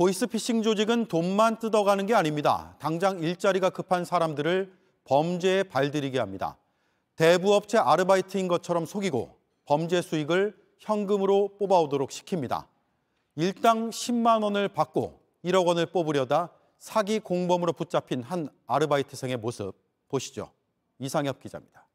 보이스피싱 조직은 돈만 뜯어가는 게 아닙니다. 당장 일자리가 급한 사람들을 범죄에 발들이게 합니다. 대부업체 아르바이트인 것처럼 속이고 범죄 수익을 현금으로 뽑아오도록 시킵니다. 일당 10만 원을 받고 1억 원을 뽑으려다 사기 공범으로 붙잡힌 한 아르바이트생의 모습 보시죠. 이상엽 기자입니다.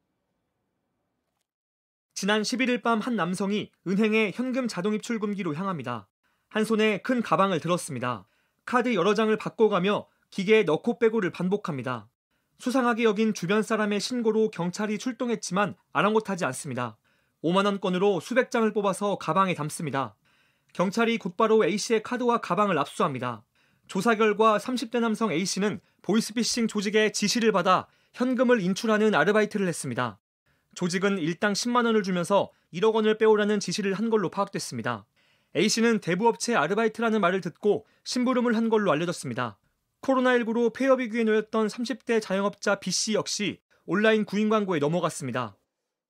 지난 11일 밤 한 남성이 은행에 현금 자동 입출금기로 향합니다. 한 손에 큰 가방을 들었습니다. 카드 여러 장을 바꿔가며 기계에 넣고 빼고를 반복합니다. 수상하게 여긴 주변 사람의 신고로 경찰이 출동했지만 아랑곳하지 않습니다. 5만 원권으로 수백 장을 뽑아서 가방에 담습니다. 경찰이 곧바로 A씨의 카드와 가방을 압수합니다. 조사 결과 30대 남성 A씨는 보이스피싱 조직의 지시를 받아 현금을 인출하는 아르바이트를 했습니다. 조직은 일당 10만 원을 주면서 1억 원을 빼오라는 지시를 한 걸로 파악됐습니다. A씨는 대부업체 아르바이트라는 말을 듣고 심부름을 한 걸로 알려졌습니다. 코로나19로 폐업 위기에 놓였던 30대 자영업자 B씨 역시 온라인 구인 광고에 넘어갔습니다.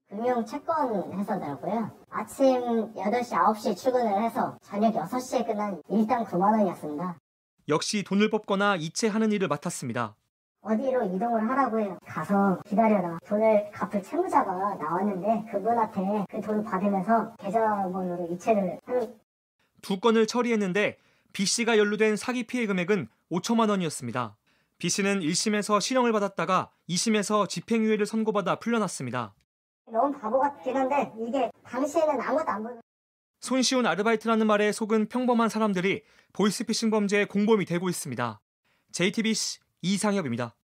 금융 채권 회사더라고요. 아침 8시, 9시에 출근을 해서 저녁 6시에 끝난 일당 9만 원이었습니다. 역시 돈을 뽑거나 이체하는 일을 맡았습니다. 어디로 이동을 하라고 해요. 가서 기다려라. 돈을 갚을 채무자가 나왔는데 그분한테 그 돈을 받으면서 계좌번호로 이체를 하는. 2건을 처리했는데 B씨가 연루된 사기 피해 금액은 5천만 원이었습니다. B씨는 1심에서 실형을 받았다가 2심에서 집행유예를 선고받아 풀려났습니다. 너무 바보 같긴 한데 이게 당시에는 아무도 안 보는. 손쉬운 아르바이트라는 말에 속은 평범한 사람들이 보이스피싱 범죄의 공범이 되고 있습니다. JTBC 이상엽입니다.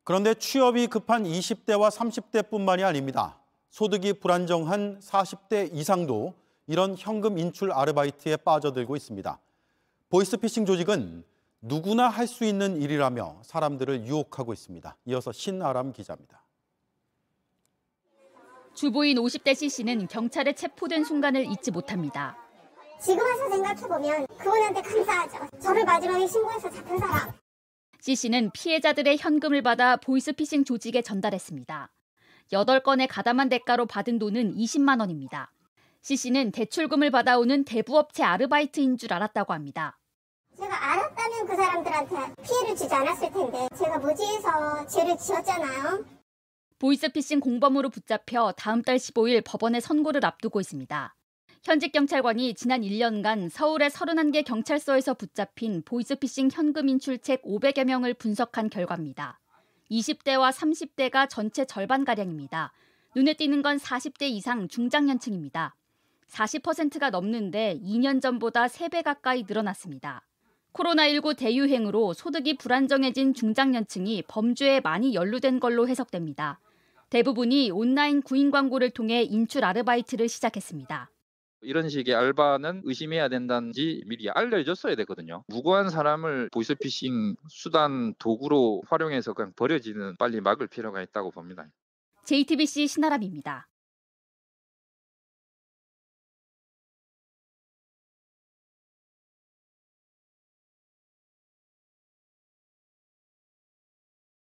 그런데 취업이 급한 20대와 30대뿐만이 아닙니다. 소득이 불안정한 40대 이상도 이런 현금 인출 아르바이트에 빠져들고 있습니다. 보이스피싱 조직은 누구나 할 수 있는 일이라며 사람들을 유혹하고 있습니다. 이어서 신아람 기자입니다. 주부인 50대 C씨는 경찰에 체포된 순간을 잊지 못합니다. 지금 와서 생각해보면 그분한테 감사하죠. 저를 마지막에 신고해서 잡힌 사람. C씨는 피해자들의 현금을 받아 보이스피싱 조직에 전달했습니다. 8건의 가담한 대가로 받은 돈은 20만 원입니다. C씨는 대출금을 받아오는 대부업체 아르바이트인 줄 알았다고 합니다. 제가 알았다면 그 사람들한테 피해를 주지 않았을 텐데 제가 무지해서 죄를 지었잖아요. 보이스피싱 공범으로 붙잡혀 다음 달 15일 법원에 선고를 앞두고 있습니다. 현직 경찰관이 지난 1년간 서울의 31개 경찰서에서 붙잡힌 보이스피싱 현금 인출책 500여 명을 분석한 결과입니다. 20대와 30대가 전체 절반가량입니다. 눈에 띄는 건 40대 이상 중장년층입니다. 40%가 넘는데 2년 전보다 3배 가까이 늘어났습니다. 코로나19 대유행으로 소득이 불안정해진 중장년층이 범죄에 많이 연루된 걸로 해석됩니다. 대부분이 온라인 구인 광고를 통해 인출 아르바이트를 시작했습니다. 이런 식의 알바는 의심해야 된다는지 미리 알려줬어야 되거든요. 무고한 사람을 보이스피싱 수단 도구로 활용해서 그냥 버려지는 빨리 막을 필요가 있다고 봅니다. JTBC 신아람입니다.